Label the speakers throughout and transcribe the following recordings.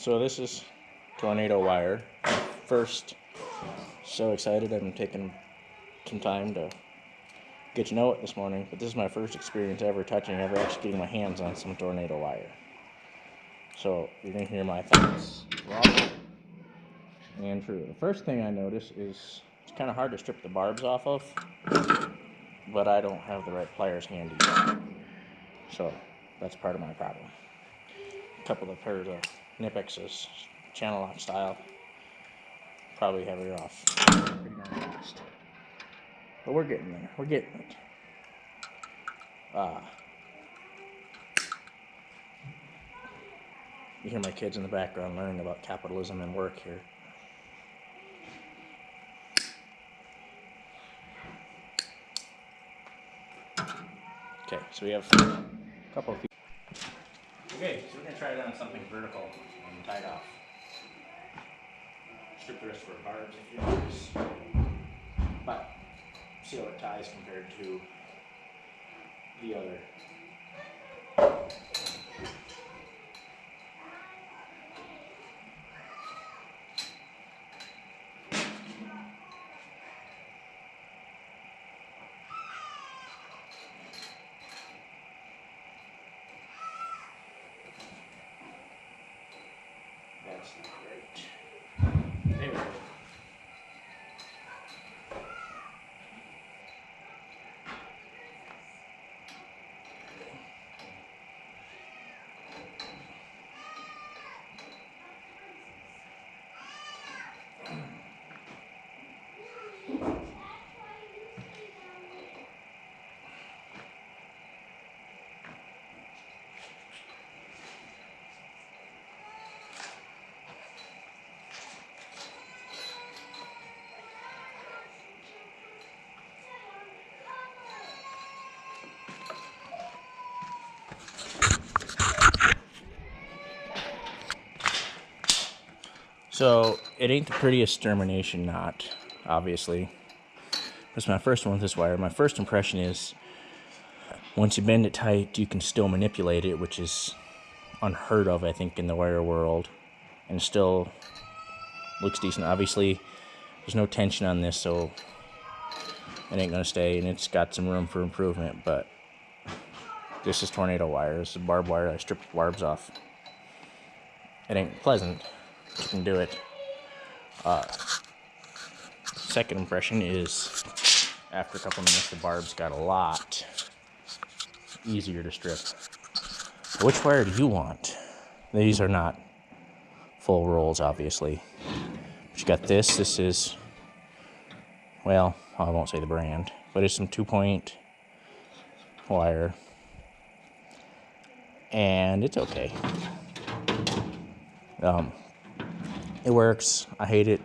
Speaker 1: So this is tornado wire. First, so excited I'm taking some time to get to know it this morning, but this is my first experience ever actually getting my hands on some tornado wire. So you're going to hear my thoughts raw and true. The first thing I notice is it's kind of hard to strip the barbs off of, but I don't have the right pliers handy yet. So that's part of my problem. A couple of pairs of Nipexes, channel lock style, probably have her off pretty darn fast. But we're getting there. We're getting it. You hear my kids in the background learning about capitalism and work here. Okay, so we have a couple of feet. Okay, so we're going to try it on something vertical and tied off. Strip the rest of our barbs if you notice. But see how it ties compared to the other. That's not great. There we go. So it ain't the prettiest termination knot, obviously. That's my first one with this wire. My first impression is once you bend it tight, you can still manipulate it, which is unheard of, I think, in the wire world, and still looks decent. Obviously, there's no tension on this, so it ain't gonna stay, and it's got some room for improvement. But this is tornado wire. This is barbed wire. I stripped the barbs off. It ain't pleasant. You can do it. Second impression is after a couple minutes, the barbs got a lot easier to strip. Which wire do you want? These are not full rolls, obviously. But you got this. This is, well, I won't say the brand, but it's some 2-point wire, and it's okay. It works. I hate it.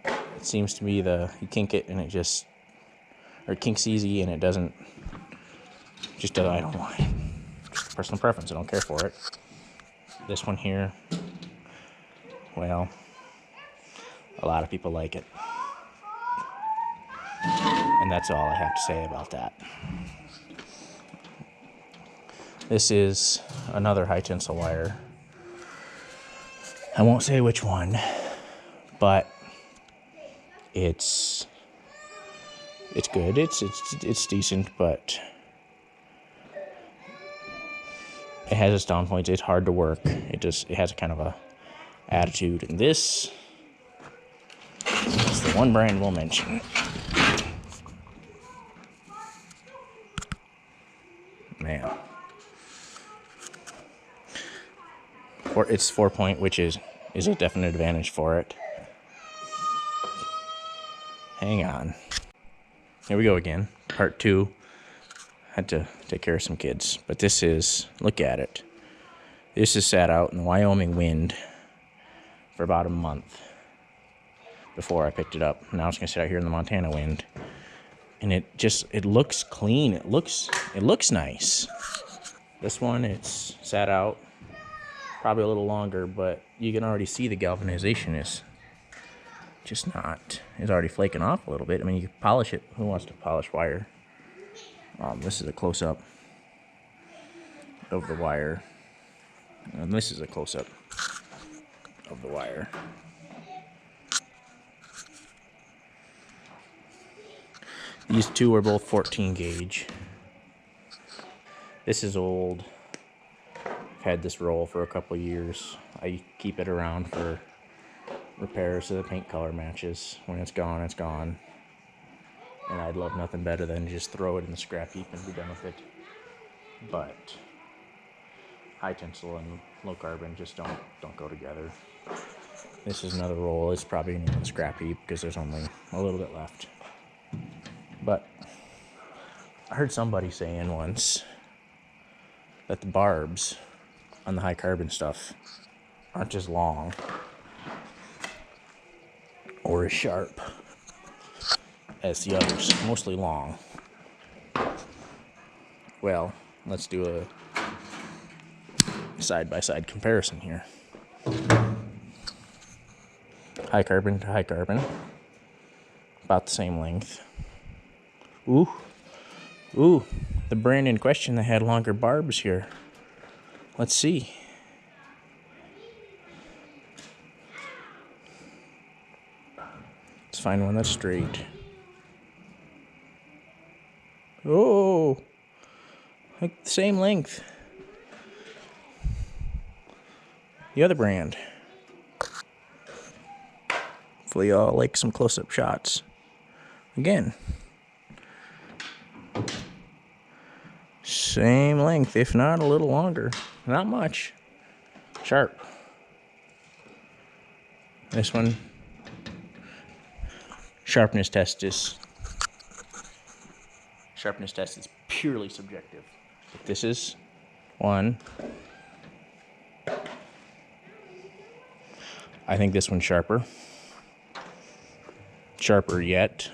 Speaker 1: It seems to be you kink it and it kinks easy and it doesn't, I don't want it. Just personal preference. I don't care for it. This one here, well, a lot of people like it. And that's all I have to say about that. This is another high tensile wire. I won't say which one, but it's good. It's decent, but it has its down points. It's hard to work. It has a kind of a attitude. And this is the one brand we'll mention. Man. It's 4-point, which is a definite advantage for it. Hang on. Here we go again. Part 2. Had to take care of some kids. But this is, look at it. This is sat out in the Wyoming wind for about a month before I picked it up. Now it's going to sit out here in the Montana wind. And it looks clean. It looks nice. This one, it's sat out probably a little longer, but you can already see the galvanization is just not, it's already flaking off a little bit. I mean, you can polish it. Who wants to polish wire? This is a close-up of the wire, and this is a close-up of the wire. These two are both 14 gauge. This is old. I've had this roll for a couple years. I keep it around for repairs so the paint color matches. When it's gone, it's gone. And I'd love nothing better than just throw it in the scrap heap and be done with it. But high tensile and low carbon just don't go together. This is another roll. It's probably in the scrap heap because there's only a little bit left. But I heard somebody saying once that the barbs on the high carbon stuff aren't as long or as sharp as the others, mostly long. Well, let's do a side-by-side comparison here. High carbon to high carbon, about the same length. Ooh, the brand in question that had longer barbs here. Let's see. Let's find one that's straight. Oh, like the same length. The other brand. Hopefully y'all like some close-up shots. Again. Same length, if not a little longer. Not much. Sharp. This one, sharpness test is purely subjective. But this is one. I think this one's sharper. Sharper yet.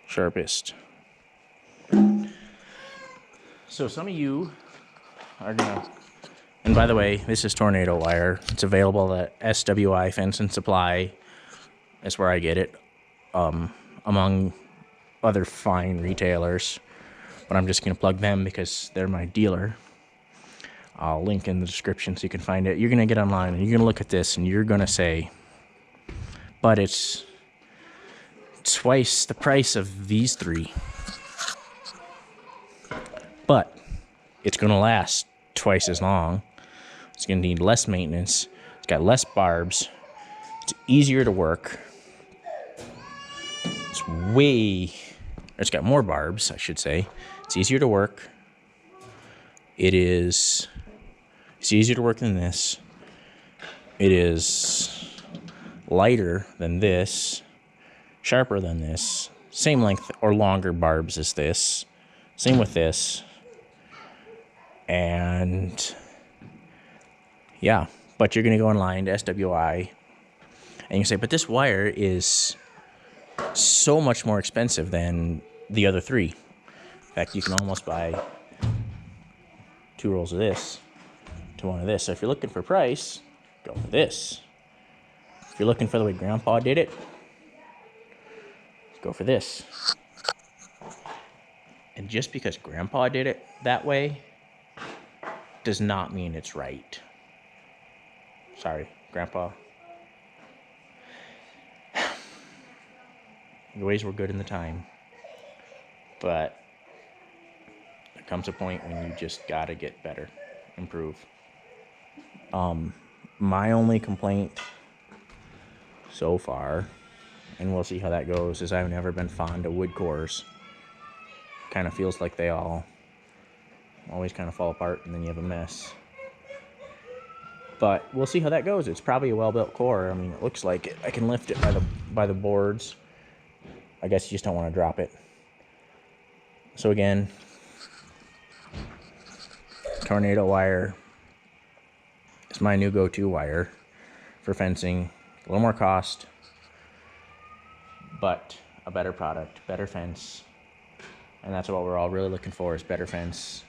Speaker 1: Sharpest. So some of you are gonna, and by the way, this is tornado wire. It's available at SWI Fence and Supply. That's where I get it, among other fine retailers. But I'm just gonna plug them because they're my dealer. I'll link in the description so you can find it. You're gonna get online and you're gonna look at this and you're gonna say, but it's twice the price of these three. But it's going to last twice as long. It's going to need less maintenance. It's got less barbs. It's easier to work. It's got more barbs, I should say. It's easier to work. It's easier to work than this. It is lighter than this. Sharper than this. Same length or longer barbs as this. Same with this. And yeah, but you're going to go online to SWI and you say, but this wire is so much more expensive than the other three. In fact, you can almost buy 2 rolls of this to 1 of this. So if you're looking for price, go for this. If you're looking for the way Grandpa did it, go for this. And just because Grandpa did it that way does not mean it's right. Sorry, Grandpa. Your ways were good in the time. But there comes a point when you just gotta get better, improve. My only complaint so far, and we'll see how that goes, is I've never been fond of wood cores. Kind of feels like they all always kind of fall apart and then you have a mess. But we'll see how that goes. It's probably a well-built core. I mean, it looks like it. I can lift it by the boards. I guess you just don't want to drop it. So again, tornado wire is my new go-to wire for fencing. A little more cost, but a better product, better fence. And that's what we're all really looking for, is better fence.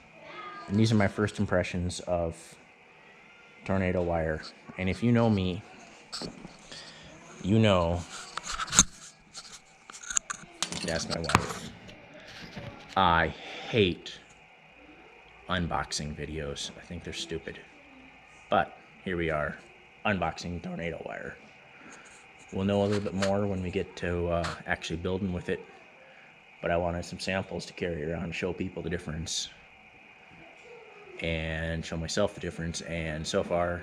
Speaker 1: And these are my first impressions of tornado wire. And if you know me, you know, that's my wife. I hate unboxing videos. I think they're stupid. But here we are, unboxing tornado wire. We'll know a little bit more when we get to actually building with it. But I wanted some samples to carry around, show people the difference, and show myself the difference. And so far,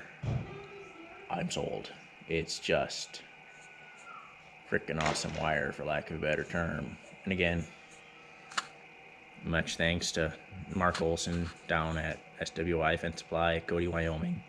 Speaker 1: I'm sold. It's just freaking awesome wire, for lack of a better term. And again, much thanks to Mark Olson down at SWI Fence Supply, Cody, Wyoming.